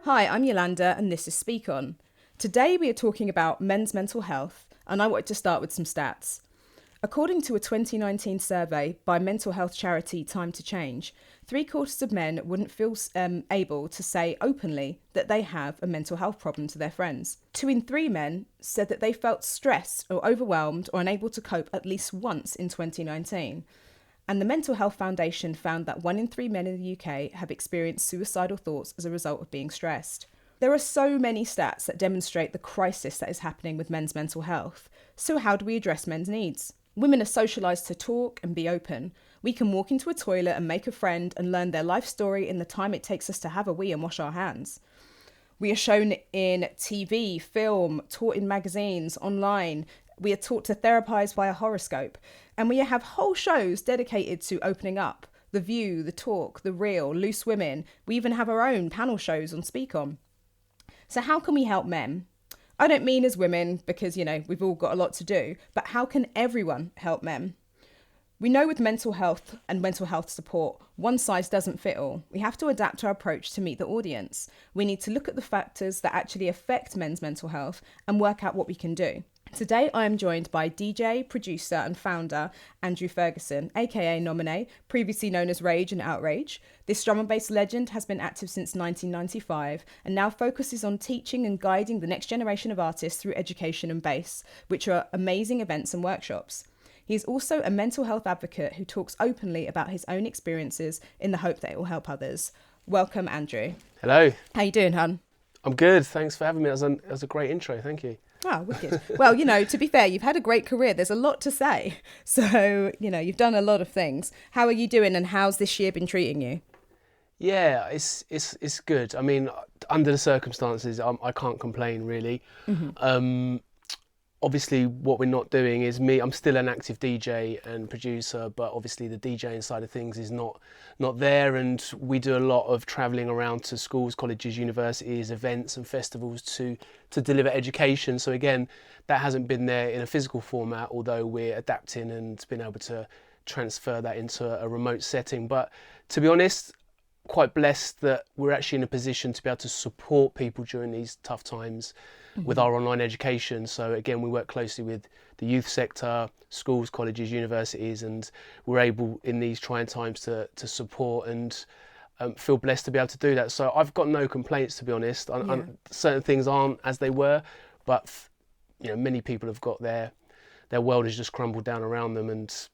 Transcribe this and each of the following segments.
Hi, I'm Yolanda and this is Speak On. Today we are talking about men's mental health and I wanted to start with some stats. According to a 2019 survey by mental health charity Time to Change, 3/4 of men wouldn't feel able to say openly that they have a mental health problem to their friends. 2 in 3 men said that they felt stressed or overwhelmed or unable to cope at least once in 2019. And the Mental Health Foundation found that 1 in 3 men in the UK have experienced suicidal thoughts as a result of being stressed. There are so many stats that demonstrate the crisis that is happening with men's mental health. So how do we address men's needs? Women are socialised to talk and be open. We can walk into a toilet and make a friend and learn their life story in the time it takes us to have a wee and wash our hands. We are shown in TV, film, taught in magazines, online. We are taught to therapise via horoscope. And we have whole shows dedicated to opening up. The View, The Talk, The Real, Loose Women. We even have our own panel shows on Speak On. So how can we help men? I don't mean as women because, we've all got a lot to do, but how can everyone help men? We know with mental health and mental health support, one size doesn't fit all. We have to adapt our approach to meet the audience. We need to look at the factors that actually affect men's mental health and work out what we can do. Today, I am joined by DJ, producer and founder Andrew Ferguson, aka Nomine, previously known as Rage and Outrage. This drum and bass legend has been active since 1995 and now focuses on teaching and guiding the next generation of artists through education and bass, which are amazing events and workshops. He is also a mental health advocate who talks openly about his own experiences in the hope that it will help others. Welcome, Andrew. Hello. How you doing, hun? I'm good. Thanks for having me. That was a great intro. Thank you. Oh, wicked. Well, to be fair, you've had a great career. There's a lot to say. So, you've done a lot of things. How are you doing and how's this year been treating you? Yeah, it's good. I mean, under the circumstances, I can't complain really. Mm-hmm. Obviously, what we're not doing is I'm still an active DJ and producer, but obviously the DJing side of things is not there. And we do a lot of travelling around to schools, colleges, universities, events and festivals to deliver education. So again, that hasn't been there in a physical format, although we're adapting and been able to transfer that into a remote setting. But to be honest, quite blessed that we're actually in a position to be able to support people during these tough times with our online education. So again, we work closely with the youth sector, schools, colleges, universities, and we're able in these trying times to support and feel blessed to be able to do that. So I've got no complaints, to be honest. Certain things aren't as they were, but many people have got their world has just crumbled down around them, and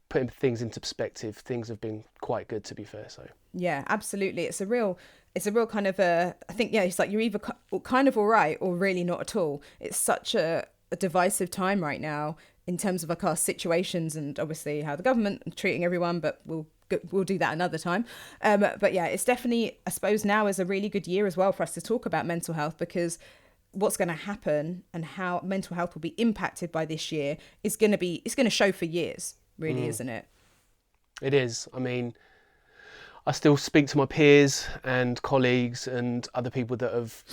putting things into perspective, things have been quite good, to be fair. So yeah, absolutely. It's a real kind of I think, it's like you're either kind of all right or really not at all. It's such a divisive time right now in terms of like our situations and obviously how the government is treating everyone, but we'll do that another time. But yeah, it's definitely, I suppose now is a really good year as well for us to talk about mental health, because what's going to happen and how mental health will be impacted by this year it's going to show for years, really, isn't it? It is. I mean, I still speak to my peers and colleagues and other people that have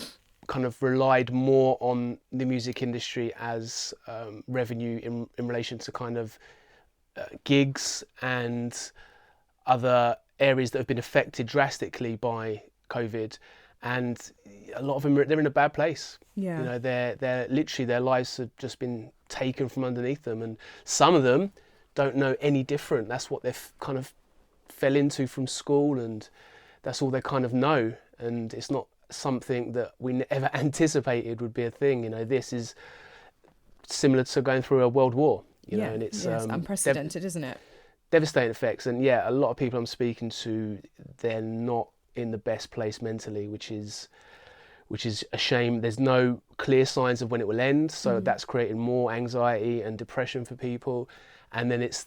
kind of relied more on the music industry as revenue in relation to kind of gigs and other areas that have been affected drastically by COVID. And a lot of them, they're in a bad place. Yeah. They're literally, their lives have just been taken from underneath them. And some of them don't know any different. That's what they've kind of fell into from school, and that's all they kind of know. And it's not something that we ever anticipated would be a thing. This is similar to going through a world war, and it's unprecedented, isn't it? Devastating effects. And yeah, a lot of people I'm speaking to, they're not in the best place mentally, which is a shame. There's no clear signs of when it will end, so that's creating more anxiety and depression for people. And then it's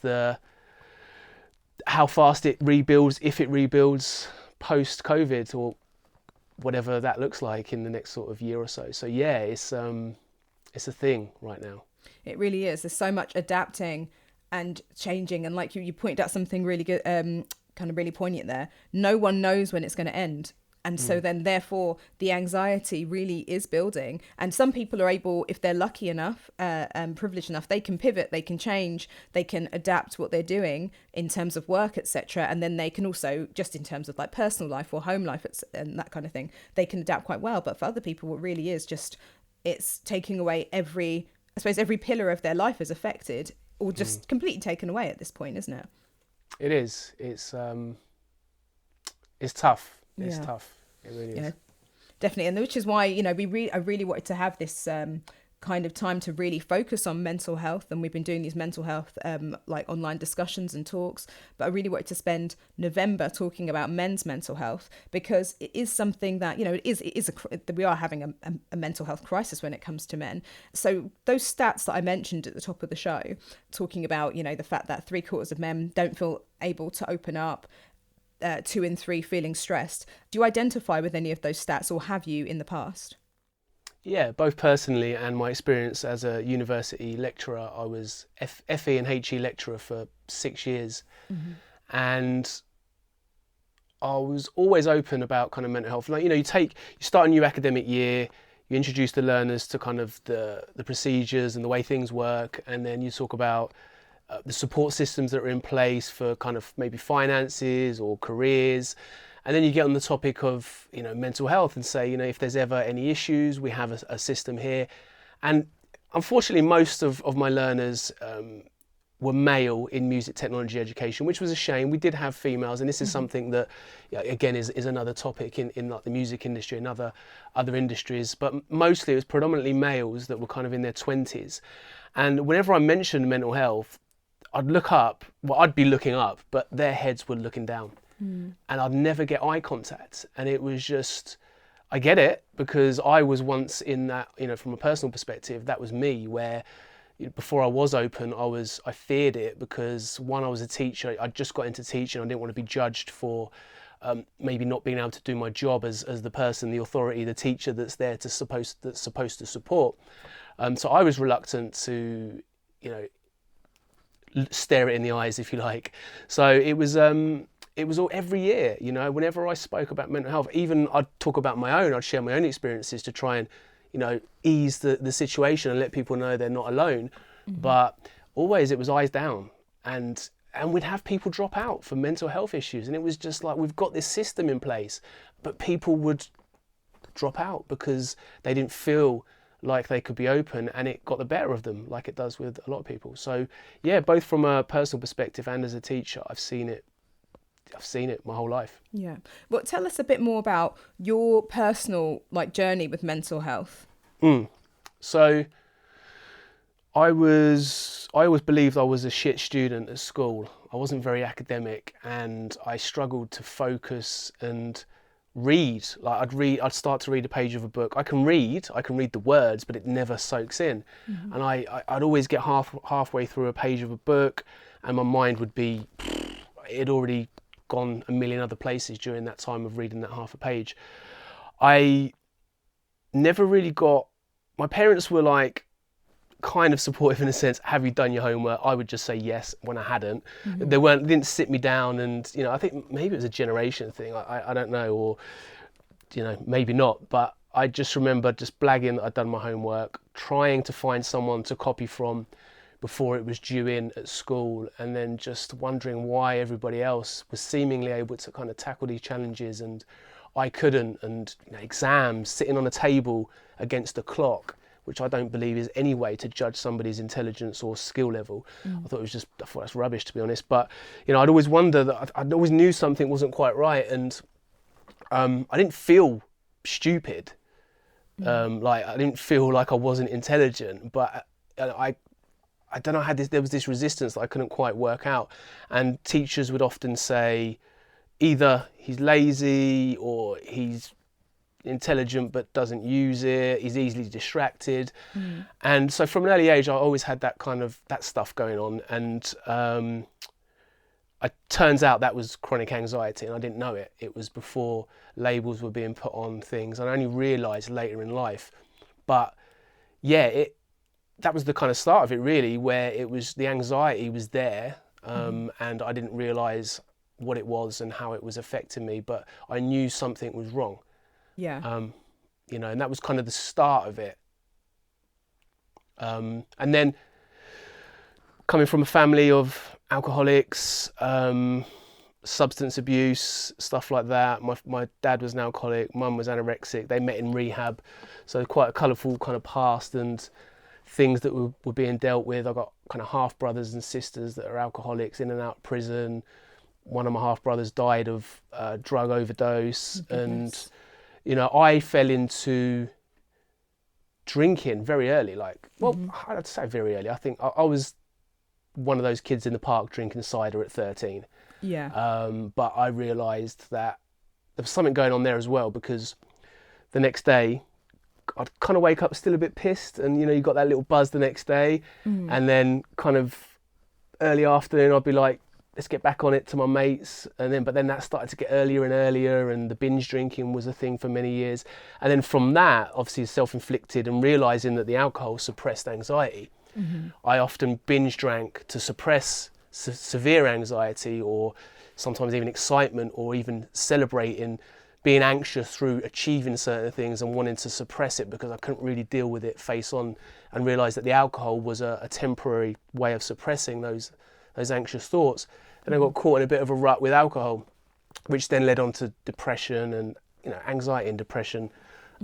how fast it rebuilds, if it rebuilds post-COVID or whatever that looks like in the next sort of year or so. So yeah, it's a thing right now. It really is. There's so much adapting and changing, and like you pointed out something really good, kind of really poignant there. No one knows when it's going to end. And so then therefore the anxiety really is building. And some people are able, if they're lucky enough and privileged enough, they can pivot, they can change, they can adapt what they're doing in terms of work, etc. And then they can also, just in terms of like personal life or home life and that kind of thing, they can adapt quite well. But for other people, what really is just, it's taking away every pillar of their life is affected or just completely taken away at this point, isn't it? It is. It's tough. It's Yeah. tough. It really is. Yeah, definitely. And which is why, you know, I really wanted to have this kind of time to really focus on mental health. And we've been doing these mental health like online discussions and talks. But I really wanted to spend November talking about men's mental health, because it is something that, you know, we are having a mental health crisis when it comes to men. So those stats that I mentioned at the top of the show, talking about, you know, the fact that 3/4 of men don't feel able to open up, 2 in 3 feeling stressed. Do you identify with any of those stats, or have you in the past? Yeah, both personally and my experience as a university lecturer. I was FE and HE lecturer for 6 years, and I was always open about kind of mental health. Like, you know, you start a new academic year, you introduce the learners to kind of the procedures and the way things work, and then you talk about the support systems that are in place for kind of maybe finances or careers. And then you get on the topic of, you know, mental health and say, you know, if there's ever any issues, we have a system here. And unfortunately, most of my learners were male in music technology education, which was a shame. We did have females, and this is something that, again, is another topic in like the music industry and other industries. But mostly it was predominantly males that were kind of in their 20s. And whenever I mentioned mental health, I'd be looking up, but their heads were looking down. And I'd never get eye contact. And it was just, I get it, because I was once in that, you know, from a personal perspective, that was me, where, you know, before I was open, I feared it, because one, I was a teacher, I just got into teaching, I didn't want to be judged for maybe not being able to do my job as the person, the authority, the teacher that's there that's supposed to support. So I was reluctant to, you know, stare it in the eyes, if you like. So it was all every year, you know, whenever I spoke about mental health, even I'd talk about my own, I'd share my own experiences to try and, you know, ease the situation and let people know they're not alone. But always it was eyes down, and we'd have people drop out for mental health issues. And it was just like, we've got this system in place, but people would drop out because they didn't feel like they could be open, and it got the better of them, like it does with a lot of people. So yeah, both from a personal perspective and as a teacher, I've seen it my whole life. Yeah. Well, tell us a bit more about your personal like journey with mental health. So I always believed I was a shit student at school. I wasn't very academic, and I struggled to focus and read. Like I'd start to read a page of a book. I can read the words, but it never soaks in. And I'd always get halfway through a page of a book, and my mind would be, it'd already gone a million other places during that time of reading that half a page. I never really got, my parents were like kind of supportive in a sense. Have you done your homework? I would just say yes when I hadn't. They didn't sit me down, and, you know, I think maybe it was a generation thing. I don't know, or, you know, maybe not. But I just remember just blagging that I'd done my homework, trying to find someone to copy from before it was due in at school, and then just wondering why everybody else was seemingly able to kind of tackle these challenges and I couldn't. And, you know, exams, sitting on a table against a clock, which I don't believe is any way to judge somebody's intelligence or skill level. I thought that's rubbish, to be honest. But, you know, I'd always wonder that I'd always knew something wasn't quite right, and I didn't feel stupid. Like I didn't feel like I wasn't intelligent, but I don't know, there was this resistance that I couldn't quite work out. And teachers would often say either he's lazy or he's intelligent but doesn't use it, he's easily distracted. And so from an early age I always had that stuff going on, and it turns out that was chronic anxiety, and I didn't know it. It was before labels were being put on things, and I only realised later in life. But yeah, that was the kind of start of it, really, where it was the anxiety was there, and I didn't realise what it was and how it was affecting me, but I knew something was wrong. Yeah. You know, and that was kind of the start of it. And then coming from a family of alcoholics, substance abuse, stuff like that. My dad was an alcoholic, mum was anorexic. They met in rehab, so quite a colourful kind of past and things that were being dealt with. I got kind of half brothers and sisters that are alcoholics, in and out of prison. One of my half brothers died of drug overdose, and you know, I fell into drinking very early. Like, well, I'd say very early. I think I was one of those kids in the park drinking cider at 13. Yeah. But I realised that there was something going on there as well, because the next day I'd kind of wake up still a bit pissed, and you know, you got that little buzz the next day, and then kind of early afternoon I'd be like, let's get back on it to my mates, but then that started to get earlier and earlier, and the binge drinking was a thing for many years. And then from that, obviously self-inflicted, and realising that the alcohol suppressed anxiety, I often binge drank to suppress severe anxiety, or sometimes even excitement, or even celebrating being anxious through achieving certain things and wanting to suppress it because I couldn't really deal with it face on, and realised that the alcohol was a temporary way of suppressing those anxious thoughts. And I got caught in a bit of a rut with alcohol, which then led on to depression, and you know, anxiety and depression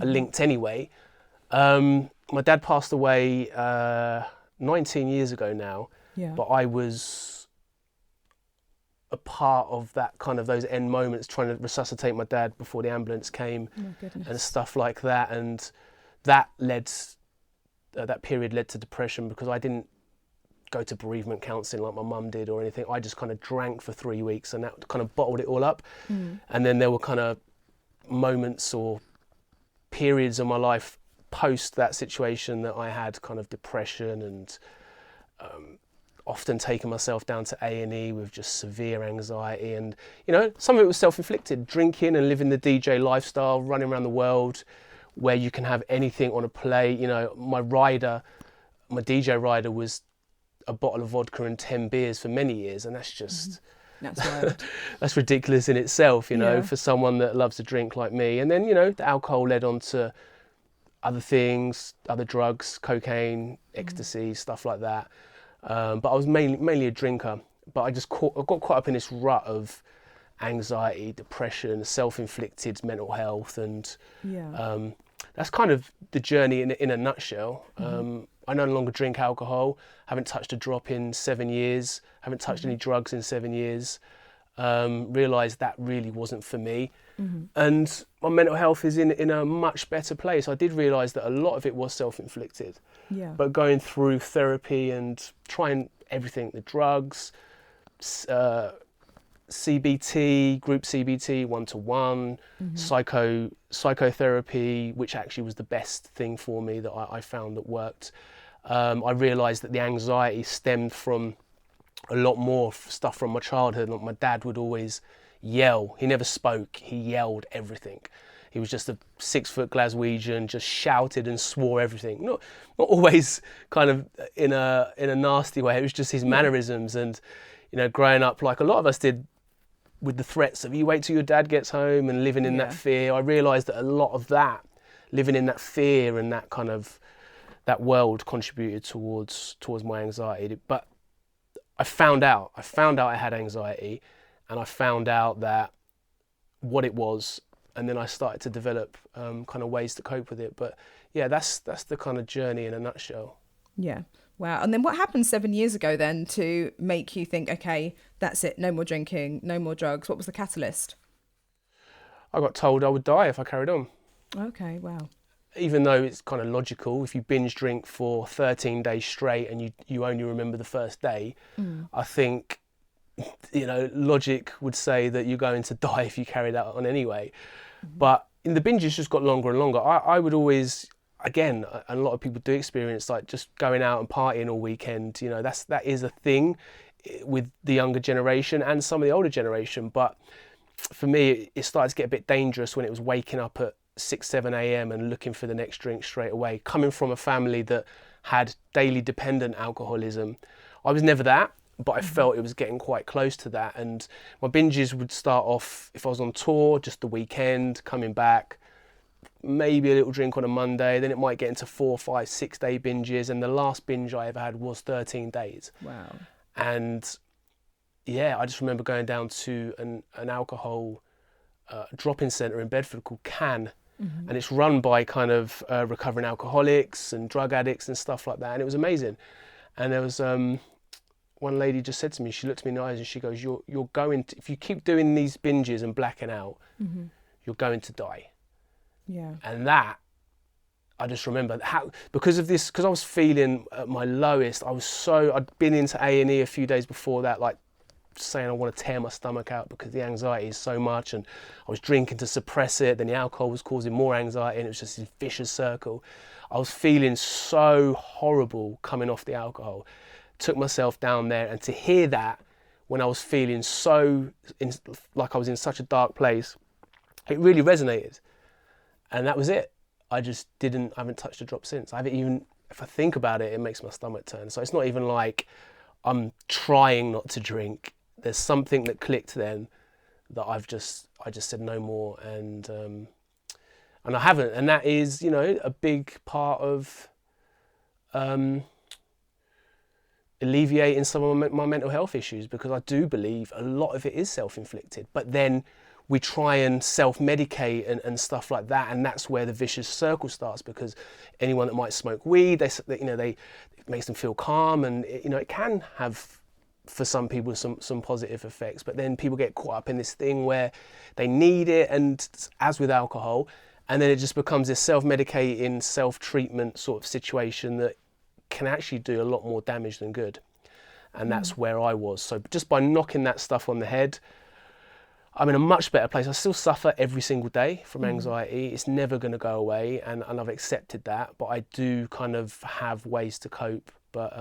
are linked anyway. My dad passed away 19 years ago now, but I was a part of that kind of those end moments, trying to resuscitate my dad before the ambulance came, and stuff like that. And that led, that period led to depression, because I didn't go to bereavement counselling like my mum did or anything. I just kind of drank for 3 weeks, and that kind of bottled it all up. And then there were kind of moments or periods of my life post that situation that I had kind of depression, and often taking myself down to A&E with just severe anxiety. And you know, some of it was self-inflicted, drinking and living the DJ lifestyle, running around the world where you can have anything on a plate. You know, my DJ rider was a bottle of vodka and 10 beers for many years, and that's just that's wild. That's ridiculous in itself, you know, for someone that loves to drink like me. And then, you know, the alcohol led on to other things, other drugs, cocaine, ecstasy, stuff like that. But I was mainly a drinker. But I got caught up in this rut of anxiety, depression, self-inflicted mental health, and that's kind of the journey in a nutshell. I no longer drink alcohol, haven't touched a drop in 7 years, haven't touched any drugs in 7 years. Realised that really wasn't for me. And my mental health is in a much better place. I did realise that a lot of it was self-inflicted. But going through therapy and trying everything, the drugs, CBT, group CBT, one-to-one, psychotherapy, which actually was the best thing for me that I found that worked. I realised that the anxiety stemmed from a lot more stuff from my childhood. Like, my dad would always yell. He never spoke. He yelled everything. He was just a 6-foot Glaswegian, just shouted and swore everything. Not always kind of in a nasty way. It was just his mannerisms. And you know, growing up like a lot of us did, with the threats of you wait till your dad gets home and living in that fear, I realised that a lot of that, living in that fear and that kind of that world, contributed towards my anxiety. But I found out I had anxiety, and I found out that what it was, and then I started to develop kind of ways to cope with it. But yeah, that's the kind of journey in a nutshell. Yeah. Wow. And then what happened 7 years ago then to make you think, okay, that's it, no more drinking, no more drugs? What was the catalyst? I got told I would die if I carried on. Okay, wow. Even though it's kind of logical, if you binge drink for 13 days straight and you only remember the first day, I think, you know, logic would say that you're going to die if you carry that on anyway. But in the binges just got longer and longer. I would always, again, a lot of people do experience like just going out and partying all weekend. You know, that is a thing with the younger generation and some of the older generation. But for me, it started to get a bit dangerous when it was waking up at 6, 7 a.m. and looking for the next drink straight away. Coming from a family that had daily dependent alcoholism, I was never that, but I felt it was getting quite close to that. And my binges would start off, if I was on tour, just the weekend, coming back, maybe a little drink on a Monday, then it might get into 4, 5, 6 day binges. And the last binge I ever had was 13 days. Wow. And yeah, I just remember going down to an alcohol drop-in centre in Bedford called CAN. And it's run by kind of recovering alcoholics and drug addicts and stuff like that. And it was amazing. And there was one lady just said to me, she looked me in the eyes and she goes, you're going to, if you keep doing these binges and blacking out, you're going to die. Yeah. And that, I just remember how, because of this, because I was feeling at my lowest, I'd been into A&E a few days before that, like saying I want to tear my stomach out because the anxiety is so much, and I was drinking to suppress it, then the alcohol was causing more anxiety, and it was just this vicious circle. I was feeling so horrible coming off the alcohol. Took myself down there, and to hear that when I was feeling like I was in such a dark place, it really resonated. And that was it. I haven't touched a drop since. I haven't even, if I think about it, it makes my stomach turn. So it's not even like I'm trying not to drink. There's something that clicked then that I just said no more, and I haven't. And that is, a big part of alleviating some of my mental health issues, because I do believe a lot of it is self-inflicted, but then we try and self-medicate and stuff like that, and that's where the vicious circle starts, because anyone that might smoke weed, it makes them feel calm, and it can have, for some people, some positive effects, but then people get caught up in this thing where they need it, and as with alcohol, and then it just becomes this self-medicating, self-treatment sort of situation that can actually do a lot more damage than good. And that's where I was. So just by knocking that stuff on the head, I'm in a much better place. I still suffer every single day from anxiety. It's never going to go away, and I've accepted that, but I do kind of have ways to cope. But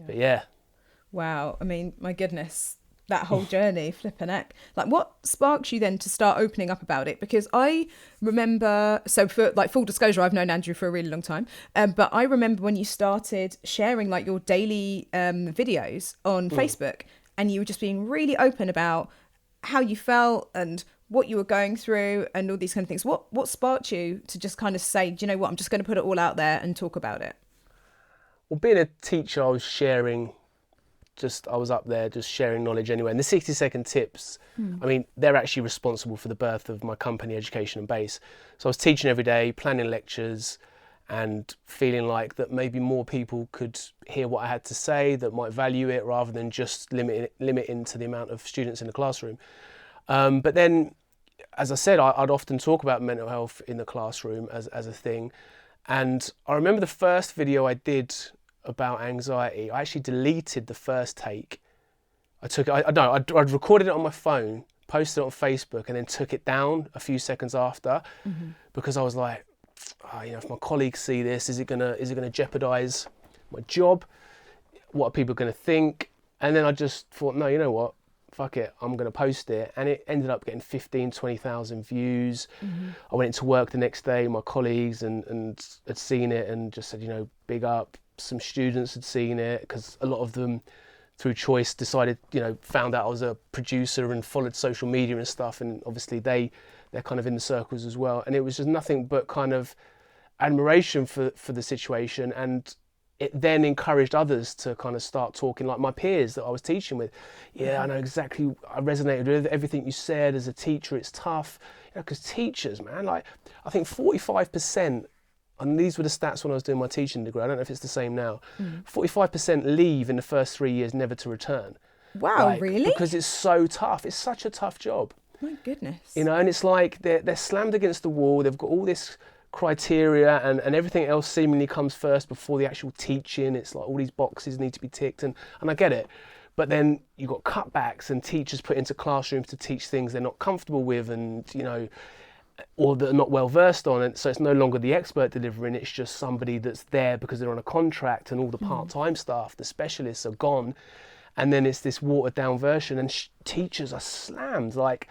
yeah. Wow. I mean, my goodness, that whole journey, flipping heck. Like, what sparks you then to start opening up about it? Because I remember, so for like full disclosure, I've known Andrew for a really long time, but I remember when you started sharing like your daily videos on Facebook, and you were just being really open about how you felt and what you were going through and all these kind of things. What sparked you to just kind of say, do you know what, I'm just going to put it all out there and talk about it? Well, being a teacher, I was up there just sharing knowledge anyway. And the 60-second tips, I mean, they're actually responsible for the birth of my company, Education and Base. So I was teaching every day, planning lectures, and feeling like that maybe more people could hear what I had to say, that might value it, rather than just limiting to the amount of students in the classroom. But then, as I said, I'd often talk about mental health in the classroom as a thing. And I remember the first video I did about anxiety, I actually deleted the first take. I'd recorded it on my phone, posted it on Facebook, and then took it down a few seconds after, because I was like, if my colleagues see this, is it gonna jeopardize my job? What are people gonna think? And then I just thought, no, you know what? Fuck it, I'm gonna post it. And it ended up getting 20,000 views. I went into work the next day, my colleagues and had seen it and just said, big up. Some students had seen it, because a lot of them, through choice, decided, found out I was a producer and followed social media and stuff, and obviously they're kind of in the circles as well. And it was just nothing but kind of admiration for the situation, and it then encouraged others to kind of start talking, like my peers that I was teaching with. I know exactly, I resonated with everything you said. As a teacher, it's tough, because teachers, man, like I think 45%, and these were the stats when I was doing my teaching degree, I don't know if it's the same now, 45% leave in the first 3 years never to return. Wow, really? Because it's so tough. It's such a tough job. My goodness. And it's like they're slammed against the wall. They've got all this criteria, and everything else seemingly comes first before the actual teaching. It's like all these boxes need to be ticked, and I get it. But then you've got cutbacks and teachers put into classrooms to teach things they're not comfortable with, and or that are not well versed on it. So it's no longer the expert delivering, it's just somebody that's there because they're on a contract, and all the part-time staff, the specialists, are gone. And then it's this watered down version, and teachers are slammed. Like,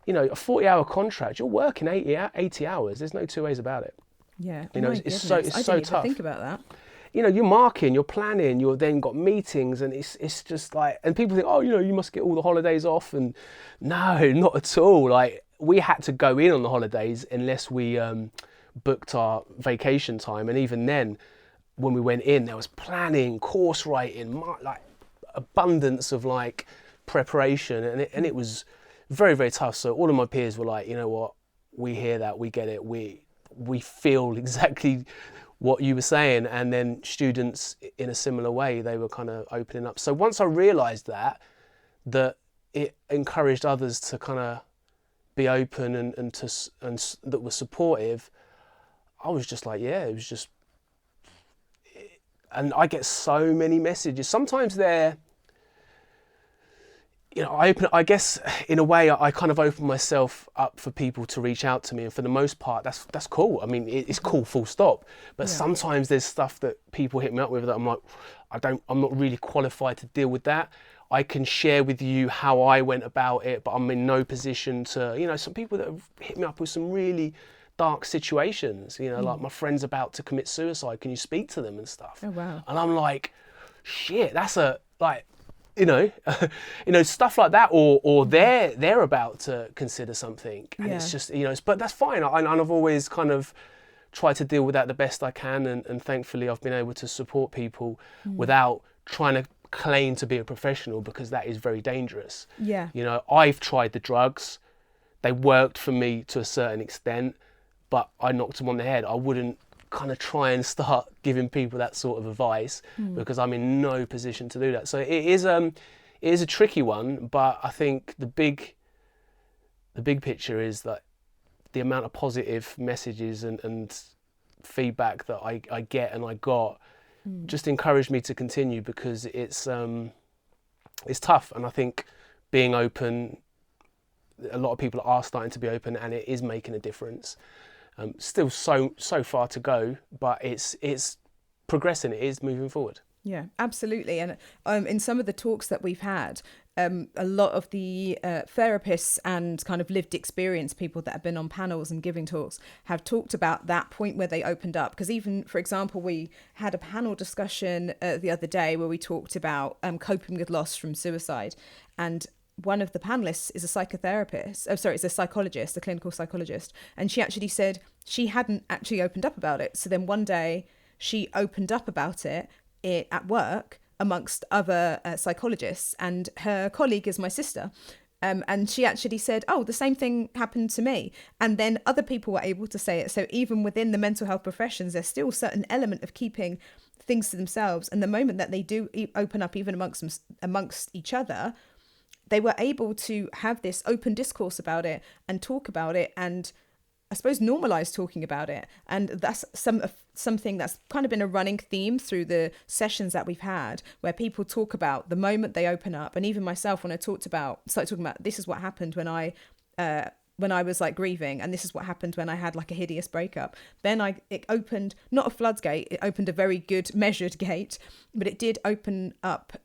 a 40-hour contract, you're working 80 hours. There's no two ways about it. Yeah. It's so I didn't even tough. think about that. you know, you're marking, you're planning, you're then got meetings, and it's just like, and people think, oh, you know, you must get all the holidays off, and no, not at all. Like, we had to go in on the holidays unless we booked our vacation time, and even then, when we went in, there was planning, course writing, like abundance of like preparation, and it was very, very tough. So all of my peers were like, you know what, we hear that, we get it, we feel exactly what you were saying. And then students in a similar way, they were kind of opening up. So once I realised that it encouraged others to kind of be open and that were supportive, I was just like, yeah, it was just, and I get so many messages. Sometimes they're, you know, I guess in a way I kind of open myself up for people to reach out to me, and for the most part that's cool. I mean, it's cool, full stop. But sometimes there's stuff that people hit me up with that I'm like, I'm not really qualified to deal with that. I can share with you how I went about it, but I'm in no position to, you know, some people that have hit me up with some really dark situations, you know, like my friend's about to commit suicide, can you speak to them and stuff? Oh wow. And I'm like, shit, that's a, like, you know, stuff like that, or they're about to consider something, and it's just, you know, but that's fine. And I've always kind of tried to deal with that the best I can, and thankfully I've been able to support people without trying to claim to be a professional, because that is very dangerous. Yeah. You know, I've tried the drugs, they worked for me to a certain extent, but I knocked them on the head. I wouldn't kind of try and start giving people that sort of advice, because I'm in no position to do that. So it is a tricky one, but I think the big picture is that the amount of positive messages and feedback that I get and I got just encouraged me to continue, because it's tough. And I think being open, a lot of people are starting to be open, and it is making a difference. Still so far to go, but it's progressing. It is moving forward. Yeah, absolutely. And in some of the talks that we've had, a lot of the therapists and kind of lived experience people that have been on panels and giving talks have talked about that point where they opened up. Because even, for example, we had a panel discussion the other day where we talked about coping with loss from suicide, and one of the panelists is a psychotherapist. Oh, sorry, it's a psychologist, a clinical psychologist. And she actually said she hadn't actually opened up about it. So then one day she opened up about it at work amongst other psychologists, and her colleague is my sister. And she actually said, oh, the same thing happened to me. And then other people were able to say it. So even within the mental health professions, there's still a certain element of keeping things to themselves. And the moment that they do open up, even amongst each other, they were able to have this open discourse about it and talk about it, and I suppose normalize talking about it. And that's something that's kind of been a running theme through the sessions that we've had, where people talk about the moment they open up. And even myself, when I started talking about this is what happened when I was like grieving, and this is what happened when I had like a hideous breakup, then it opened not a floodgate, it opened a very good measured gate, but it did open up.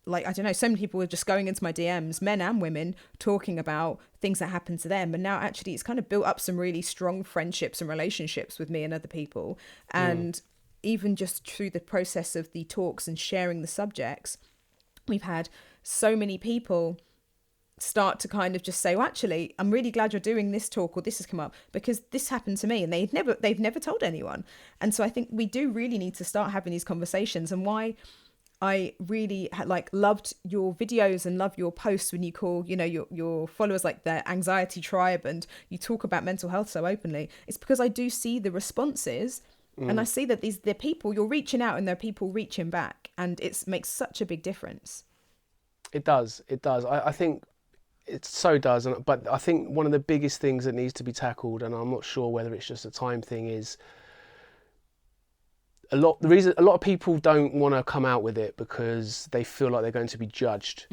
Like, I don't know, so many people were just going into my DMs, men and women, talking about things that happened to them. And now actually it's kind of built up some really strong friendships and relationships with me and other people. And even just through the process of the talks and sharing the subjects, we've had so many people start to kind of just say, well, actually, I'm really glad you're doing this talk, or this has come up because this happened to me, and they've never told anyone. And so I think we do really need to start having these conversations. And why I really loved your videos and love your posts when you call, you know, your followers like the anxiety tribe, and you talk about mental health so openly. It's because I do see the responses, and I see that they're people, you're reaching out and there are people reaching back, and it makes such a big difference. It does. I think it so does. But I think one of the biggest things that needs to be tackled, and I'm not sure whether it's just a time thing, is a lot of people don't want to come out with it because they feel like they're going to be judged.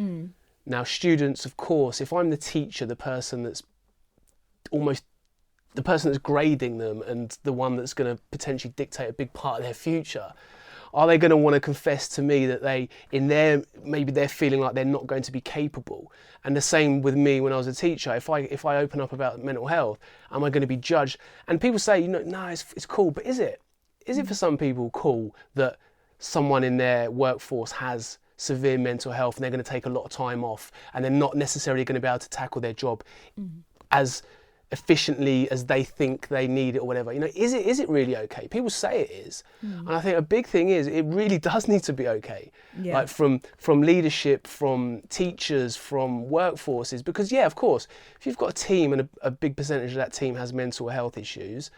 Now, students, of course, if I'm the teacher, the person that's grading them and the one that's going to potentially dictate a big part of their future, are they going to want to confess to me that maybe they're feeling like they're not going to be capable? And the same with me when I was a teacher. If I open up about mental health, am I going to be judged? And people say, no, it's cool, but is it? Is it for some people cool that someone in their workforce has severe mental health and they're going to take a lot of time off and they're not necessarily going to be able to tackle their job as efficiently as they think they need it or whatever. You know, is it really okay? People say it is. And I think a big thing is it really does need to be okay. Yeah. Like from leadership, from teachers, from workforces, because yeah, of course, if you've got a team and a big percentage of that team has mental health issues,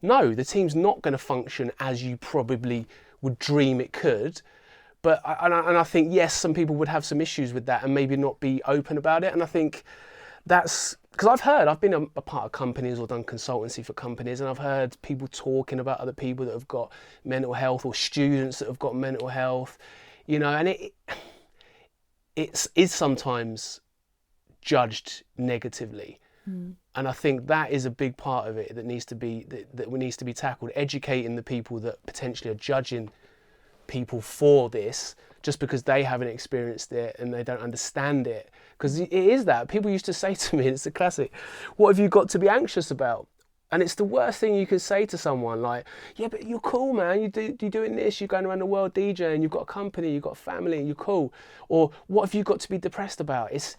no, the team's not going to function as you probably would dream it could. But I think, yes, some people would have some issues with that and maybe not be open about it. And I think that's because I've been a part of companies or done consultancy for companies, and I've heard people talking about other people that have got mental health or students that have got mental health, you know, and it is sometimes judged negatively. And I think that is a big part of it that needs to be tackled, educating the people that potentially are judging people for this just because they haven't experienced it and they don't understand it. Because it is that. People used to say to me, it's a classic, what have you got to be anxious about? And it's the worst thing you can say to someone, like, yeah, but you're cool, man. You're doing this, you're going around the world DJing, you've got a company, you've got a family, you're cool. Or what have you got to be depressed about? It's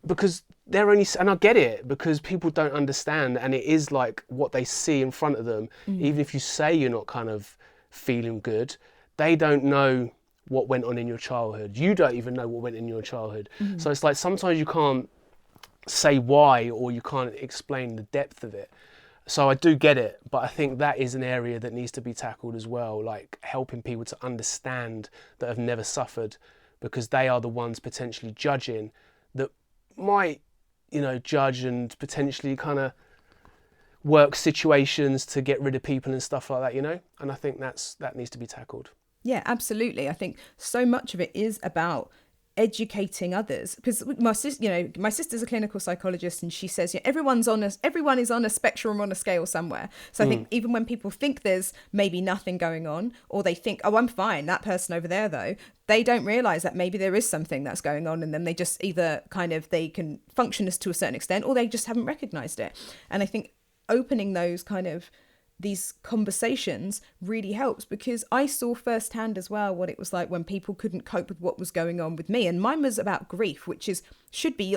because they're only, and I get it, because people don't understand, and it is like what they see in front of them. Even if you say you're not kind of feeling good, they don't know what went on in your childhood. You don't even know what went in your childhood. So it's like sometimes you can't say why, or you can't explain the depth of it. So I do get it, but I think that is an area that needs to be tackled as well, like helping people to understand that have never suffered, because they are the ones potentially judging that might, you know, judge and potentially kind of work situations to get rid of people and stuff like that, you know? And I think that needs to be tackled. Yeah, absolutely. I think so much of it is about educating others, because my sister's a clinical psychologist, and she says, everyone is on a spectrum, on a scale somewhere. So I think even when people think there's maybe nothing going on, or they think, oh, I'm fine, that person over there though, they don't realize that maybe there is something that's going on in them. They just either they can function as to a certain extent, or they just haven't recognized it. And I think opening these conversations really helps, because I saw firsthand as well what it was like when people couldn't cope with what was going on with me. And mine was about grief, which should be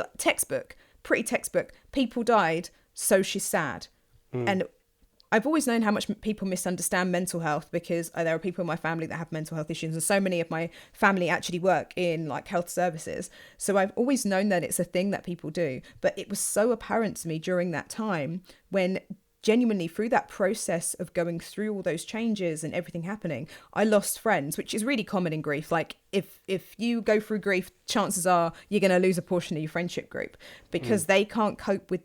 pretty textbook. People died, so she's sad. And I've always known how much people misunderstand mental health, because there are people in my family that have mental health issues, and so many of my family actually work in like health services. So I've always known that it's a thing that people do. But it was so apparent to me during that time, when genuinely through that process of going through all those changes and everything happening, I lost friends, which is really common in grief. Like if you go through grief, chances are you're going to lose a portion of your friendship group, because they can't cope with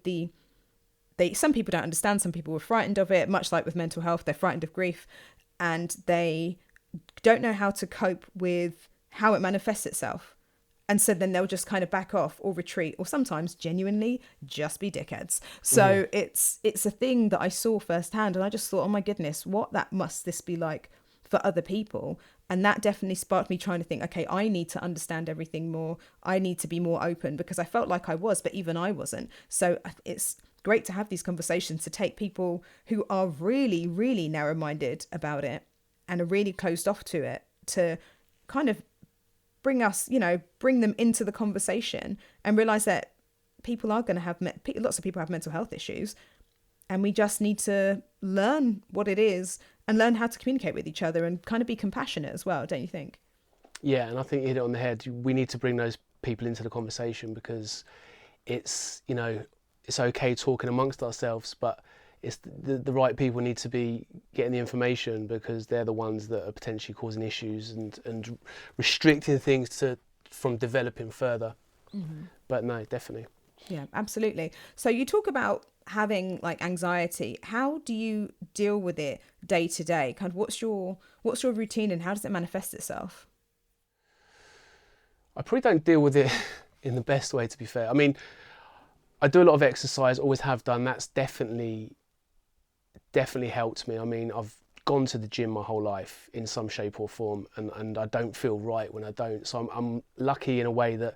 some people don't understand. Some people were frightened of it, much like with mental health, they're frightened of grief, and they don't know how to cope with how it manifests itself. And so then they'll just kind of back off or retreat, or sometimes genuinely just be dickheads. So it's a thing that I saw firsthand, and I just thought, oh my goodness, what must this be like for other people? And that definitely sparked me trying to think, okay, I need to understand everything more. I need to be more open, because I felt like I was, but even I wasn't. So it's great to have these conversations, to take people who are really, really narrow-minded about it and are really closed off to it, to kind of bring them into the conversation and realize that people are going to have, lots of people have mental health issues, and we just need to learn what it is and learn how to communicate with each other and kind of be compassionate as well, don't you think? Yeah, and I think you hit it on the head. We need to bring those people into the conversation, because it's, you know, it's okay talking amongst ourselves, but it's the right people need to be getting the information, because they're the ones that are potentially causing issues and restricting things from developing further. But no, definitely. Yeah, absolutely. So you talk about having like anxiety. How do you deal with it day to day? Kind of what's your routine, and how does it manifest itself? I probably don't deal with it in the best way, to be fair. I mean, I do a lot of exercise, always have done. That's definitely helped me. I mean, I've gone to the gym my whole life in some shape or form, and I don't feel right when I don't. So I'm lucky in a way that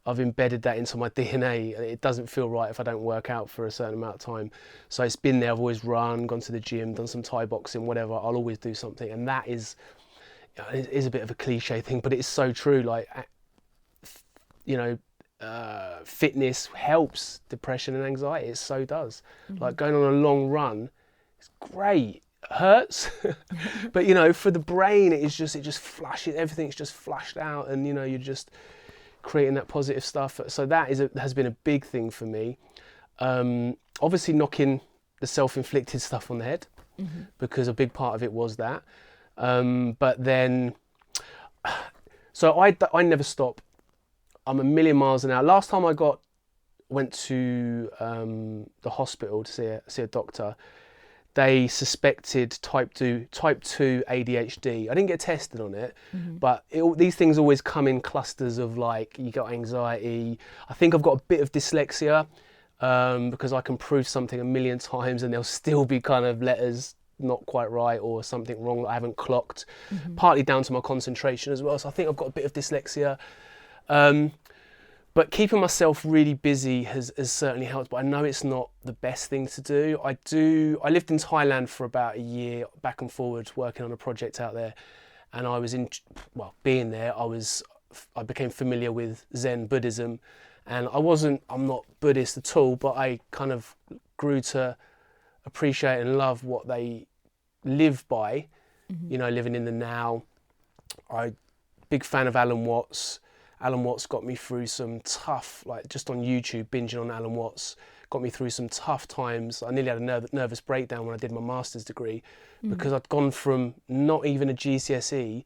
I've embedded that into my DNA. It doesn't feel right if I don't work out for a certain amount of time. So it's been there. I've always run, gone to the gym, done some Thai boxing, whatever. I'll always do something, and that is it is a bit of a cliche thing, but it's so true. Like, you know, fitness helps depression and anxiety. It so does. Like going on a long run, it's great. It hurts, but you know, for the brain, it just flushes, everything's just flushed out, and you know, you're just creating that positive stuff. So that has been a big thing for me. Obviously knocking the self-inflicted stuff on the head, because a big part of it was that. But then, so I never stop. I'm a million miles an hour. Last time I went to the hospital to see a doctor, they suspected type 2 ADHD. I didn't get tested on it, but these things always come in clusters of, like, you got anxiety. I think I've got a bit of dyslexia, because I can prove something a million times and there'll still be kind of letters not quite right or something wrong that I haven't clocked, partly down to my concentration as well. So I think I've got a bit of dyslexia. But keeping myself really busy has certainly helped, but I know it's not the best thing to do. I lived in Thailand for about a year, back and forward, working on a project out there. And I was being there, I became familiar with Zen Buddhism. And I'm not Buddhist at all, but I kind of grew to appreciate and love what they live by, you know, living in the now. Big fan of Alan Watts. Alan Watts got me through some tough, like just on YouTube, binging on Alan Watts, got me through some tough times. I nearly had a nervous breakdown when I did my master's degree, because I'd gone from not even a GCSE,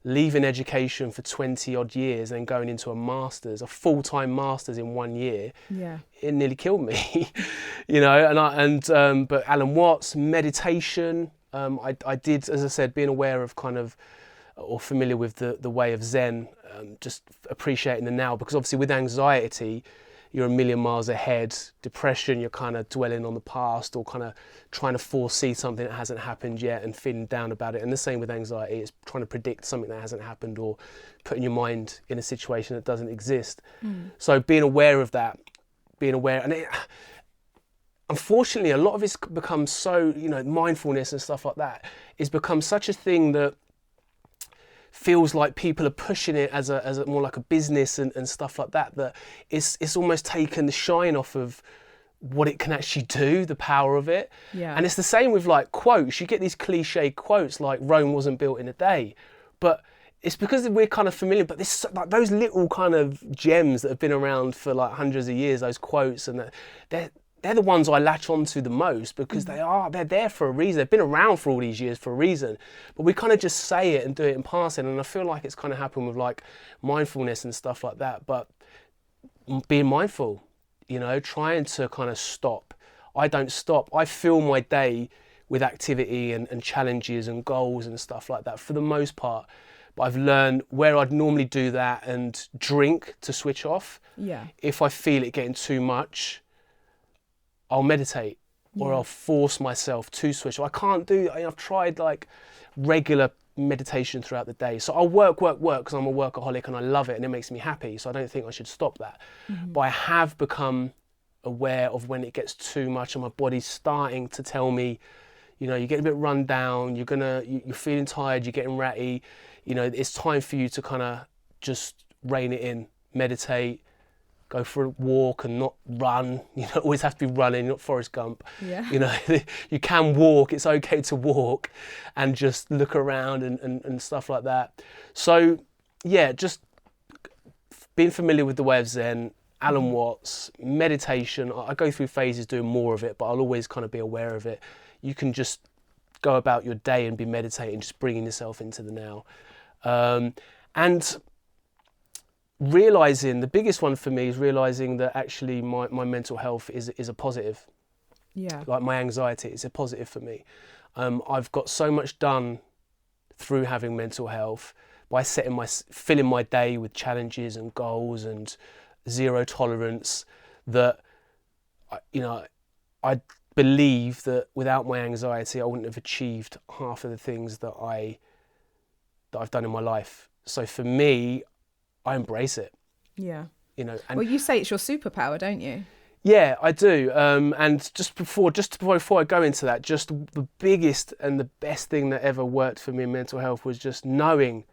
leaving education for 20 odd years and then going into a full-time master's in 1 year. Yeah. It nearly killed me, you know, but Alan Watts, meditation, I did, as I said, being aware of kind of, or familiar with the way of Zen, just appreciating the now, because obviously with anxiety, you're a million miles ahead. Depression, you're kind of dwelling on the past or kind of trying to foresee something that hasn't happened yet and feeling down about it. And the same with anxiety, it's trying to predict something that hasn't happened or putting your mind in a situation that doesn't exist. So being aware of that, and unfortunately a lot of it's become so, you know, mindfulness and stuff like that, it's become such a thing that feels like people are pushing it as a more like a business and stuff like that, that it's almost taken the shine off of what it can actually do, the power of it. Yeah. And it's the same with like quotes. You get these cliche quotes like Rome wasn't built in a day, but it's because we're kind of familiar, but this, like, those little kind of gems that have been around for like hundreds of years, those quotes, and they're the ones I latch onto the most, because they're there for a reason. They've been around for all these years for a reason, but we kind of just say it and do it in passing. And I feel like it's kind of happened with like mindfulness and stuff like that, but being mindful, you know, trying to kind of stop. I don't stop. I fill my day with activity and challenges and goals and stuff like that for the most part. But I've learned where I'd normally do that and drink to switch off. Yeah. If I feel it getting too much, I'll meditate, or I'll force myself to switch. I can't do, I've tried like regular meditation throughout the day. So I'll work because I'm a workaholic and I love it and it makes me happy. So I don't think I should stop that. But I have become aware of when it gets too much and my body's starting to tell me, you know, you're getting a bit run down, you're feeling tired, you're getting ratty. You know, it's time for you to kind of just rein it in, meditate, go for a walk and not run. You don't always have to be running, not Forrest Gump. Yeah. You know, you can walk, it's okay to walk and just look around and stuff like that. So yeah, just being familiar with the way of Zen, Alan Watts, meditation. I go through phases doing more of it, but I'll always kind of be aware of it. You can just go about your day and be meditating, just bringing yourself into the now. And realizing, the biggest one for me is realizing that actually my mental health is a positive. Yeah. Like my anxiety is a positive for me. I've got so much done through having mental health by filling my day with challenges and goals and zero tolerance, that I believe that without my anxiety I wouldn't have achieved half of the things that I've done in my life. So for me, I embrace it. Yeah. You know, and well, you say it's your superpower, don't you? Yeah, I do. And before I go into that, just the biggest and the best thing that ever worked for me in mental health was just knowing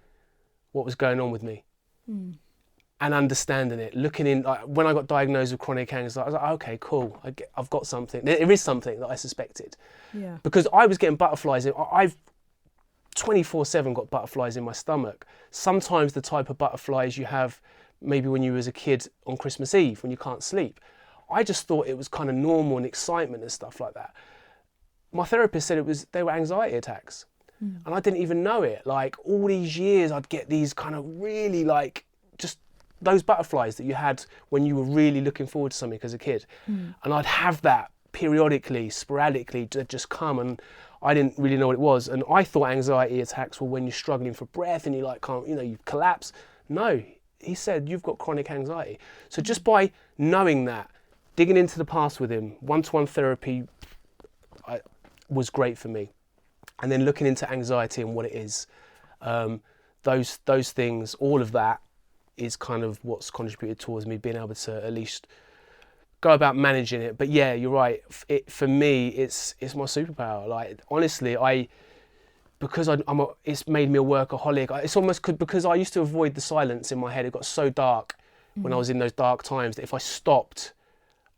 what was going on with me and understanding it. Looking in, like, when I got diagnosed with chronic anxiety, I was like, okay, cool. I've got something. There is something that I suspected. Yeah. Because I was getting butterflies. I've 24/7 got butterflies in my stomach. Sometimes the type of butterflies you have maybe when you was a kid on Christmas Eve when you can't sleep. I just thought it was kind of normal and excitement and stuff like that. My therapist said they were anxiety attacks. And I didn't even know it. Like, all these years I'd get these kind of really, like, just those butterflies that you had when you were really looking forward to something as a kid. And I'd have that periodically, sporadically, just come, and I didn't really know what it was. And I thought anxiety attacks were when you're struggling for breath and you like can't, you collapse. No, he said you've got chronic anxiety. So just by knowing that, digging into the past with him, one-to-one therapy was great for me. And then looking into anxiety and what it is, those things, all of that is kind of what's contributed towards me being able to at least go about managing it. But yeah, you're right. For me, it's my superpower. Like, honestly, it's made me a workaholic. It's almost because I used to avoid the silence in my head. It got so dark when I was in those dark times that if I stopped,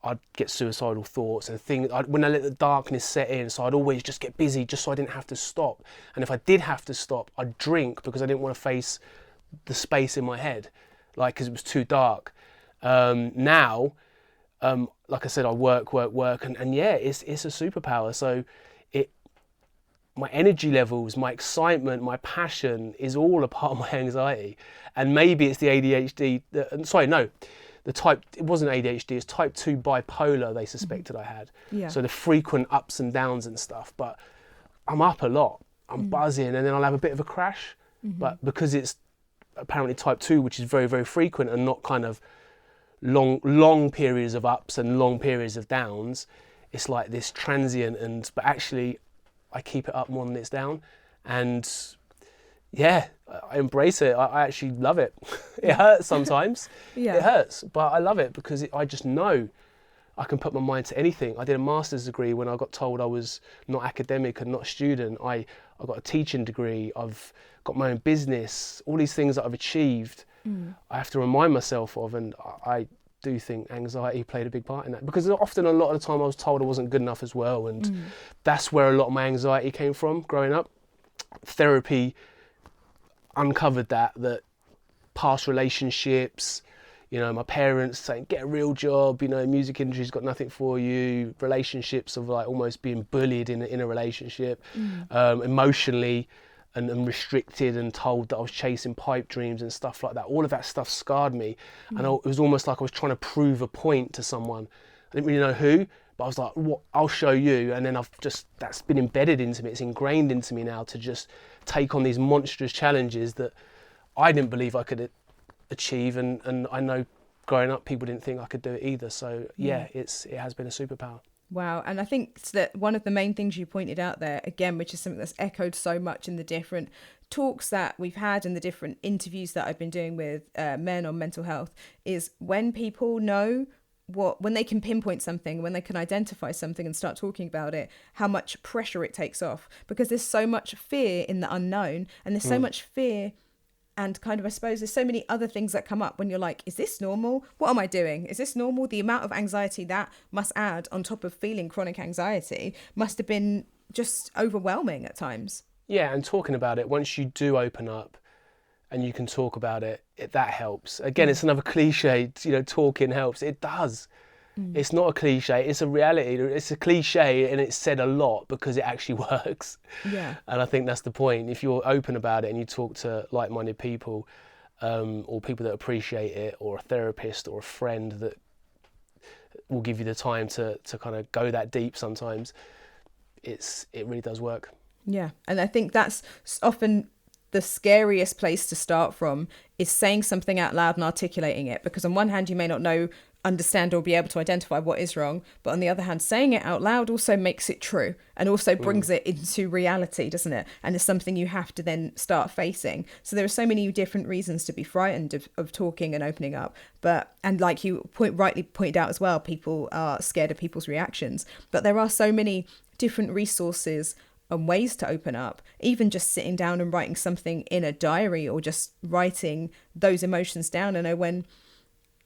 I'd get suicidal thoughts and things. When I let the darkness set in, so I'd always just get busy just so I didn't have to stop. And if I did have to stop, I'd drink because I didn't want to face the space in my head, like, because it was too dark. Now, like I said, I work, and yeah, it's a superpower. So my energy levels, my excitement, my passion is all a part of my anxiety. And maybe it's the ADHD. It wasn't ADHD, it's type 2 bipolar they suspected I had. Yeah. So the frequent ups and downs and stuff. But I'm up a lot, I'm buzzing, and then I'll have a bit of a crash. But because it's apparently type 2, which is very, very frequent and not kind of long periods of ups and long periods of downs, it's like this transient, but actually I keep it up more than it's down. And yeah, I embrace it. I actually love it. It hurts sometimes. Yeah. It hurts, but I love it because I just know I can put my mind to anything. I did a master's degree when I got told I was not academic and not a student. I got a teaching degree. I've got my own business. All these things that I've achieved, I have to remind myself of, and I do think anxiety played a big part in that, because often a lot of the time I was told I wasn't good enough as well, and that's where a lot of my anxiety came from growing up. Therapy uncovered that past relationships, my parents saying get a real job, music industry's got nothing for you, relationships of like almost being bullied in a relationship, emotionally and restricted and told that I was chasing pipe dreams and stuff like that. All of that stuff scarred me, and it was almost like I was trying to prove a point to someone. I didn't really know who, but I was like, "What? I'll show you." And then that's been embedded into me. It's ingrained into me now to just take on these monstrous challenges that I didn't believe I could achieve, and I know growing up people didn't think I could do it either. So yeah, it has been a superpower. Wow. And I think that one of the main things you pointed out there, again, which is something that's echoed so much in the different talks that we've had and the different interviews that I've been doing with men on mental health, is when people know when they can pinpoint something, when they can identify something and start talking about it, how much pressure it takes off, because there's so much fear in the unknown, and there's so much fear. And kind of, I suppose, there's so many other things that come up when you're like, is this normal? What am I doing? Is this normal? The amount of anxiety that must add on top of feeling chronic anxiety must have been just overwhelming at times. Yeah, and talking about it, once you do open up and you can talk about it, that helps. Again, it's another cliche, talking helps. It does. It's not a cliche, it's a reality. It's a cliche and it's said a lot because it actually works. Yeah. And I think that's the point. If you're open about it and you talk to like-minded people, or people that appreciate it, or a therapist or a friend that will give you the time to kind of go that deep sometimes, it really does work. Yeah. And I think that's often the scariest place to start from, is saying something out loud and articulating it, because on one hand you may not know understand or be able to identify what is wrong. But on the other hand, saying it out loud also makes it true and also brings it into reality, doesn't it? And it's something you have to then start facing. So there are so many different reasons to be frightened of talking and opening up. And like you rightly pointed out as well, people are scared of people's reactions. But there are so many different resources and ways to open up. Even just sitting down and writing something in a diary, or just writing those emotions down. I know when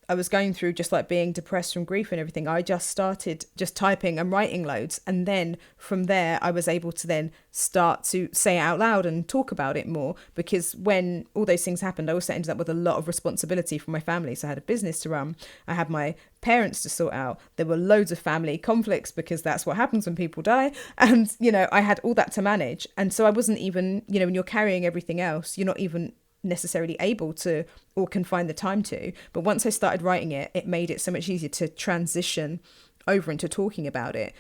I was going through just like being depressed from grief and everything, I just started just typing and writing loads. And then from there, I was able to then start to say it out loud and talk about it more, because when all those things happened, I also ended up with a lot of responsibility from my family. So I had a business to run. I had my parents to sort out. There were loads of family conflicts, because that's what happens when people die. And, I had all that to manage. And so I wasn't even, when you're carrying everything else, you're not even necessarily able to, or can find the time to. But once I started writing it, it made it so much easier to transition over into talking about it.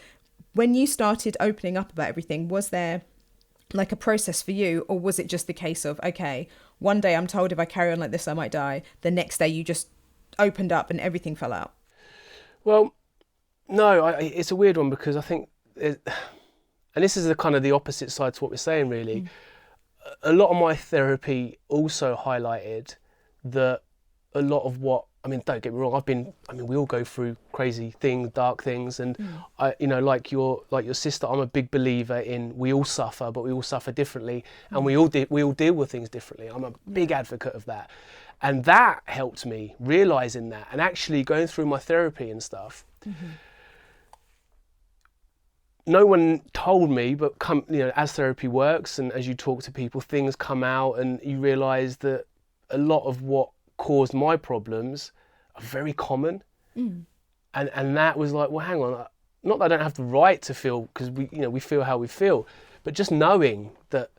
When you started opening up about everything, was there like a process for you, or was it just the case of, okay, one day I'm told if I carry on like this I might die, the next day you just opened up and everything fell out? Well, no, it's a weird one, because I think and this is the kind of the opposite side to what we're saying, really. A lot of my therapy also highlighted that a lot of what, don't get me wrong, we all go through crazy things, dark things, and like your sister, I'm a big believer in we all suffer, but we all suffer differently, and we all deal with things differently. I'm a big advocate of that. And that helped me realizing that, and actually going through my therapy and stuff. No one told me, but as therapy works and as you talk to people, things come out, and you realise that a lot of what caused my problems are very common. And that was like, well, hang on, not that I don't have the right to feel, because we feel how we feel, but just knowing that,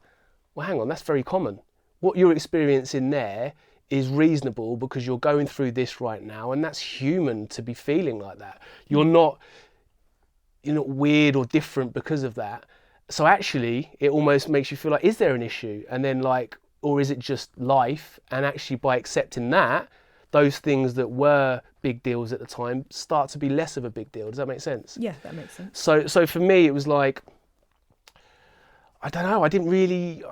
well, hang on, that's very common. What you're experiencing there is reasonable, because you're going through this right now, and that's human to be feeling like that. You're not weird or different because of that. So actually it almost makes you feel like, is there an issue? And then or is it just life? And actually by accepting that, those things that were big deals at the time start to be less of a big deal. Does that make sense? Yeah, that makes sense. So for me, it was like, I don't know, I didn't really,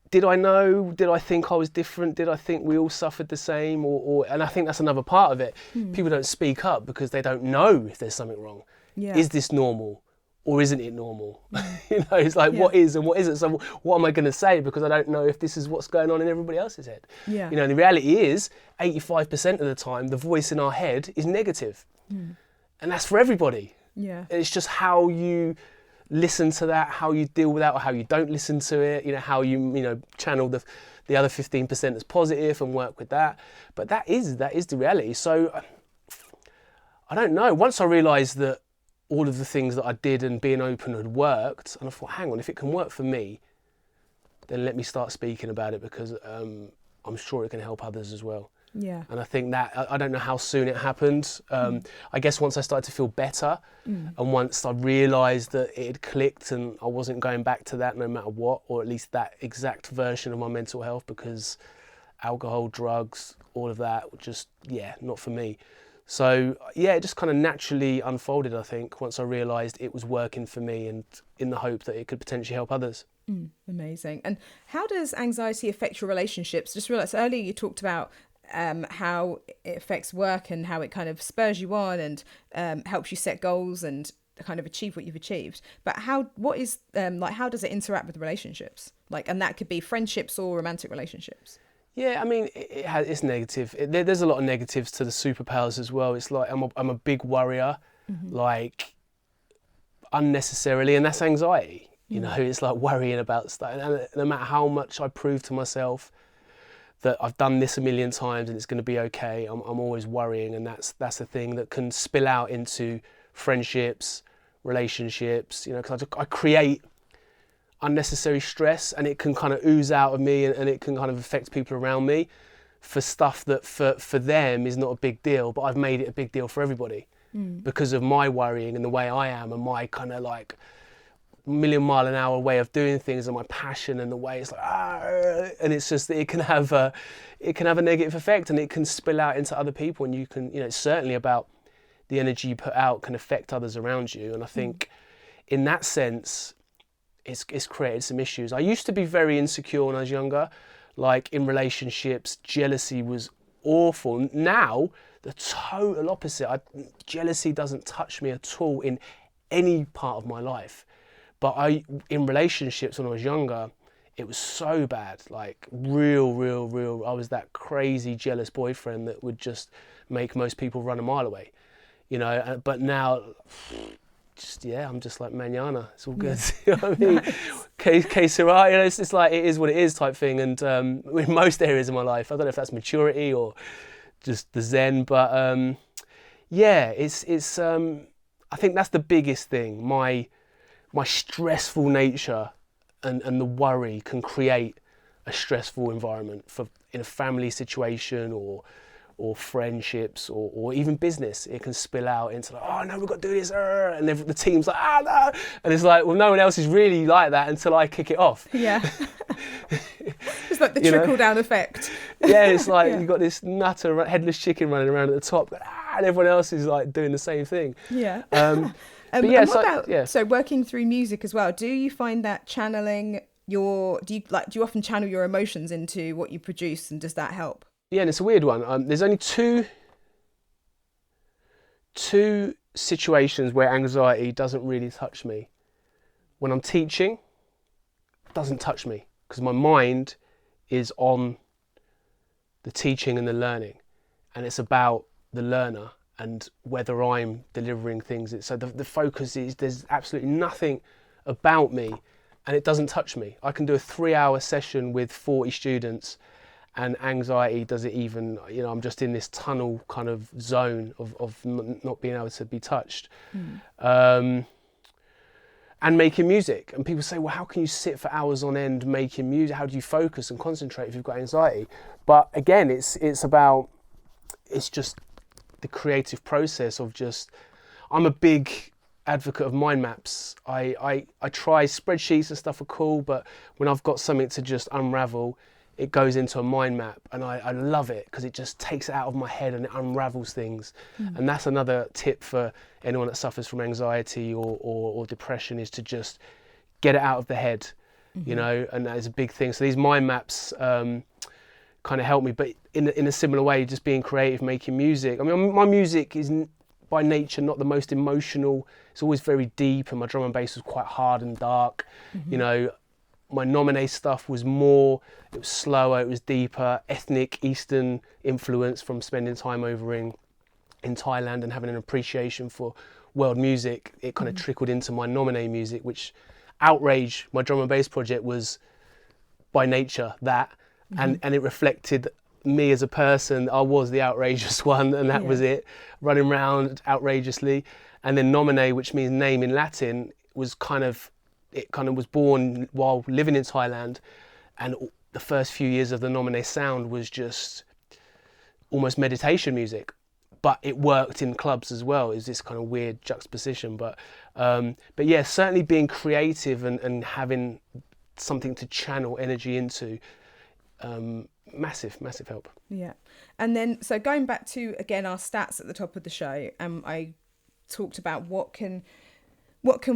did I know? Did I think I was different? Did I think we all suffered the same? And I think that's another part of it. People don't speak up because they don't know if there's something wrong. Yeah. Is this normal, or isn't it normal? It's like, what is and what isn't. So what am I going to say, because I don't know if this is what's going on in everybody else's head. Yeah. And the reality is 85% of the time the voice in our head is negative. And that's for everybody. Yeah. It's just how you listen to that, how you deal with that, or how you don't listen to it, how you channel the other 15% as positive and work with that. But that is the reality. So I don't know. Once I realised that all of the things that I did and being open had worked, and I thought, hang on, if it can work for me, then let me start speaking about it, because I'm sure it can help others as well. Yeah. And I think that, I don't know how soon it happened. I guess once I started to feel better, and once I realised that it had clicked and I wasn't going back to that no matter what, or at least that exact version of my mental health, because alcohol, drugs, all of that, just, not for me. So, it just kind of naturally unfolded, I think, once I realised it was working for me, and in the hope that it could potentially help others. Amazing. And how does anxiety affect your relationships? Just realised earlier you talked about how it affects work and how it kind of spurs you on and helps you set goals and kind of achieve what you've achieved. But how does it interact with relationships? And that could be friendships or romantic relationships. Yeah, it's negative. There's a lot of negatives to the superpowers as well. It's like I'm a big worrier, unnecessarily, and that's anxiety. It's like worrying about stuff. And no matter how much I prove to myself that I've done this a million times and it's going to be okay, I'm always worrying, and that's the thing that can spill out into friendships, relationships. Because I create unnecessary stress, and it can kind of ooze out of me, and it can kind of affect people around me for stuff that for them is not a big deal, but I've made it a big deal for everybody because of my worrying and the way I am and my kind of million mile an hour way of doing things and my passion and the way it's like, and it's just, it can have a negative effect, and it can spill out into other people, and you can, it's certainly about the energy you put out can affect others around you. And I think in that sense, it's created some issues. I used to be very insecure when I was younger, like in relationships, jealousy was awful. Now, the total opposite. Jealousy doesn't touch me at all in any part of my life. But in relationships when I was younger, it was so bad, like real. I was that crazy jealous boyfriend that would just make most people run a mile away, but now, I'm just like mañana, it's all good. You know what I mean? Que sera, it's like, it is what it is type thing. And in most areas of my life, I don't know if that's maturity or just the zen, but it's I think that's the biggest thing. My stressful nature and the worry can create a stressful environment in a family situation or friendships or even business. It can spill out into like, oh no, we've got to do this, and the team's like, no, and it's like, well, no one else is really like that until I kick it off. Yeah. It's like the trickle down effect. Yeah, it's like you've got this nutter headless chicken running around at the top, and everyone else is like doing the same thing. Yeah. So working through music as well, do you find that channeling do you often channel your emotions into what you produce, and does that help? Yeah, and it's a weird one. There's only two situations where anxiety doesn't really touch me. When I'm teaching, it doesn't touch me because my mind is on the teaching and the learning, and it's about the learner and whether I'm delivering things. So the focus is, there's absolutely nothing about me, and it doesn't touch me. I can do a 3-hour session with 40 students, and anxiety doesn't even, I'm just in this tunnel kind of zone of not being able to be touched. And making music. And people say, well, how can you sit for hours on end making music? How do you focus and concentrate if you've got anxiety? But again, it's just the creative process of I'm a big advocate of mind maps. I try spreadsheets and stuff are cool, but when I've got something to just unravel, it goes into a mind map, and I love it because it just takes it out of my head and it unravels things. And that's another tip for anyone that suffers from anxiety or depression, is to just get it out of the head, and that is a big thing. So these mind maps kind of help me, but in a similar way, just being creative, making music. I mean, my music is by nature not the most emotional. It's always very deep, and my drum and bass was quite hard and dark. My Nomine stuff was it was slower, it was deeper, ethnic Eastern influence from spending time over in Thailand and having an appreciation for world music. It kind of trickled into my Nomine music, which Outrage, my drum and bass project, was by nature that, and it reflected me as a person. I was the outrageous one, and that was it, running around outrageously. And then Nomine, which means name in Latin, was it was born while living in Thailand, and the first few years of the Nomine sound was just almost meditation music, but it worked in clubs as well. It was this kind of weird juxtaposition, but yeah, certainly being creative and having something to channel energy into, massive help. Yeah. And then, so going back to, again, our stats at the top of the show, I talked about what can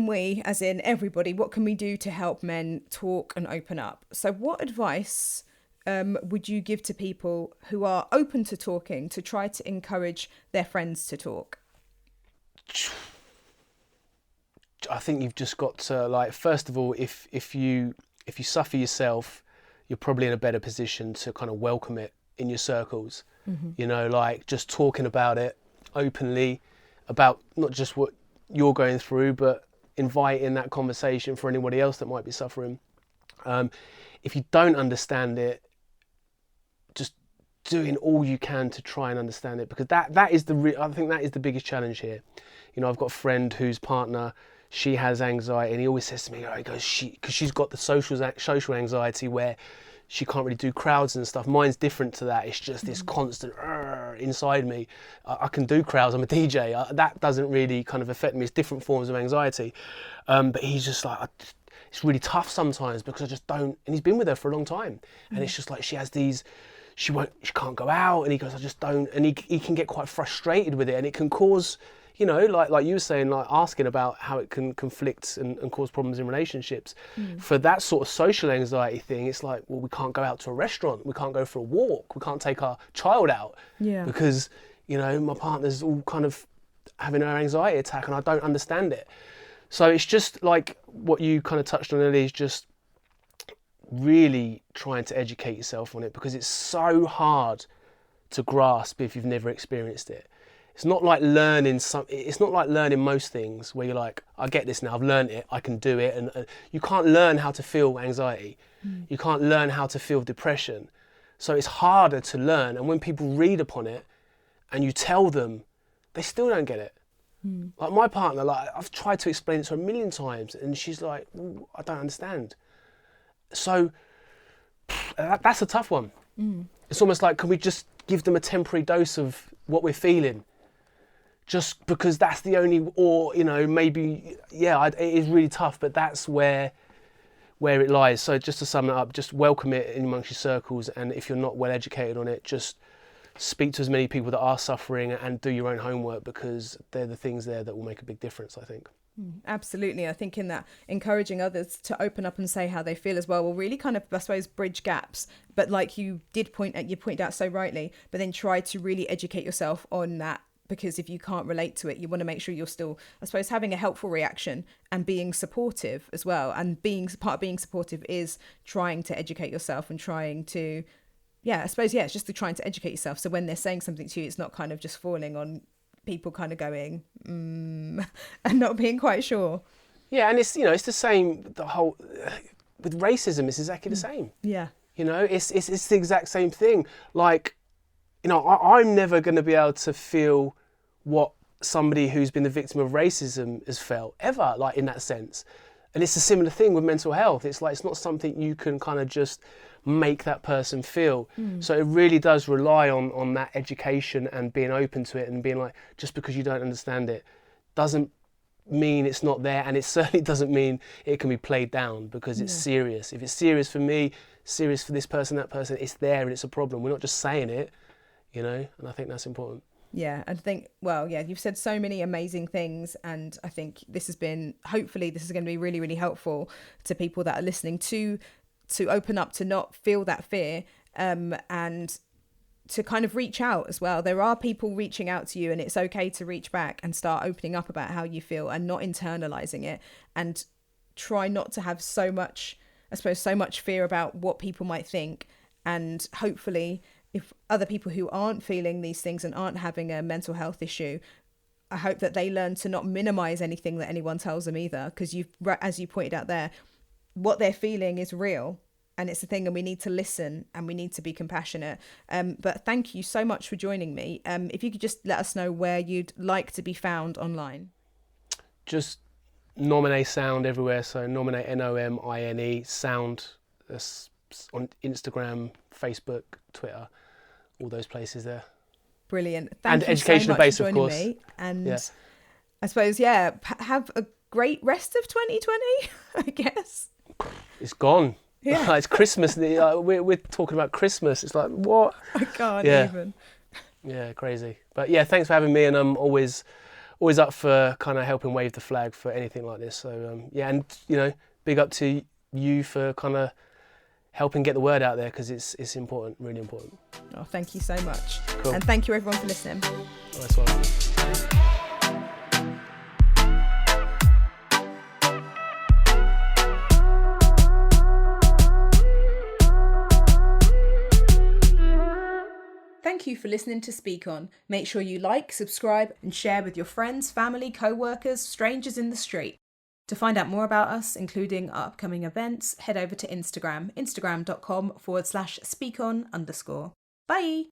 we, as in everybody, what can we do to help men talk and open up? So what advice would you give to people who are open to talking, to try to encourage their friends to talk? I think you've just got to, first of all, if you suffer yourself, you're probably in a better position to kind of welcome it in your circles. Just talking about it openly, about not just what you're going through, but inviting that conversation for anybody else that might be suffering. If you don't understand it, just doing all you can to try and understand it, because that is I think that is the biggest challenge here. I've got a friend whose partner, she has anxiety, and he always says to me, he goes, because she's got the social anxiety where she can't really do crowds and stuff. Mine's different to that. It's just this constant, inside me. I can do crowds, I'm a DJ. That doesn't really kind of affect me. It's different forms of anxiety. But he's just like, it's really tough sometimes because I just don't, and he's been with her for a long time. And it's just like, she has these, she can't go out, and he goes, I just don't, and he can get quite frustrated with it, and it can cause, you know, like you were saying, like asking about how it can conflict and cause problems in relationships. For that sort of social anxiety thing, it's like, well, we can't go out to a restaurant, we can't go for a walk, we can't take our child out because, you know, my partner's all kind of having an anxiety attack and I don't understand it. So it's just like what you kind of touched on earlier, is just really trying to educate yourself on it, because it's so hard to grasp if you've never experienced it. It's not like learning it's not like learning most things where you're like, I get this now, I've learned it, I can do it. And you can't learn how to feel anxiety. You can't learn how to feel depression. So it's harder to learn. And when people read upon it and you tell them, they still don't get it. Like my partner, like I've tried to explain it to her a million times and she's like, well, I don't understand. So that's a tough one. It's almost like, can we just give them a temporary dose of what we're feeling? Just because that's the only, or, you know, maybe, it is really tough, but that's where it lies. So just to sum it up, just welcome it in amongst your circles. And if you're not well educated on it, just speak to as many people that are suffering and do your own homework, because they're the things there that will make a big difference, I think. Absolutely. I think in that, encouraging others to open up and say how they feel as well will really kind of, I suppose, bridge gaps. But like you pointed out so rightly, but then try to really educate yourself on that, because if you can't relate to it, you want to make sure you're still, I suppose, having a helpful reaction and being supportive as well. And part of being supportive is trying to educate yourself and trying to, it's just trying to educate yourself. So when they're saying something to you, it's not kind of just falling on people kind of going and not being quite sure. Yeah, and it's, you know, it's the same, the whole with racism, it's exactly the same. Yeah. You know, it's the exact same thing. Like, you know, I'm never going to be able to feel what somebody who's been the victim of racism has felt, ever, like in that sense. And it's a similar thing with mental health. It's like, it's not something you can kind of just make that person feel. So it really does rely on that education and being open to it and being like, just because you don't understand it doesn't mean it's not there, and it certainly doesn't mean it can be played down, because it's serious. If it's serious for me, serious for this person, that person, it's there and it's a problem. We're not just saying it, you know, and I think that's important. Yeah, I think, you've said so many amazing things, and I think hopefully this is going to be really, really helpful to people that are listening to open up, to not feel that fear, and to kind of reach out as well. There are people reaching out to you, and it's okay to reach back and start opening up about how you feel and not internalizing it, and try not to have so much fear about what people might think. And hopefully, if other people who aren't feeling these things and aren't having a mental health issue, I hope that they learn to not minimize anything that anyone tells them either, because as you pointed out there, what they're feeling is real and it's a thing, and we need to listen and we need to be compassionate. But thank you so much for joining me. If you could just let us know where you'd like to be found online. Just Nomine Sound everywhere. So Nomine, Nomine Sound, on Instagram, Facebook, Twitter, all those places there. Brilliant. Thank you educational so much base, for joining of course. me. And I suppose, have a great rest of 2020, I guess. It's gone. Yeah. It's Christmas. We're talking about Christmas. It's like, what? I can't even. Yeah, crazy. But yeah, thanks for having me, and I'm always up for kind of helping wave the flag for anything like this. So and you know, big up to you for kind of helping get the word out there, because it's important, really important. Oh, thank you so much. Cool. And thank you everyone for listening. Nice one. Thank you for listening to Speak On. Make sure you like, subscribe, and share with your friends, family, co-workers, strangers in the street. To find out more about us, including our upcoming events, head over to Instagram, instagram.com/speakon_. Bye!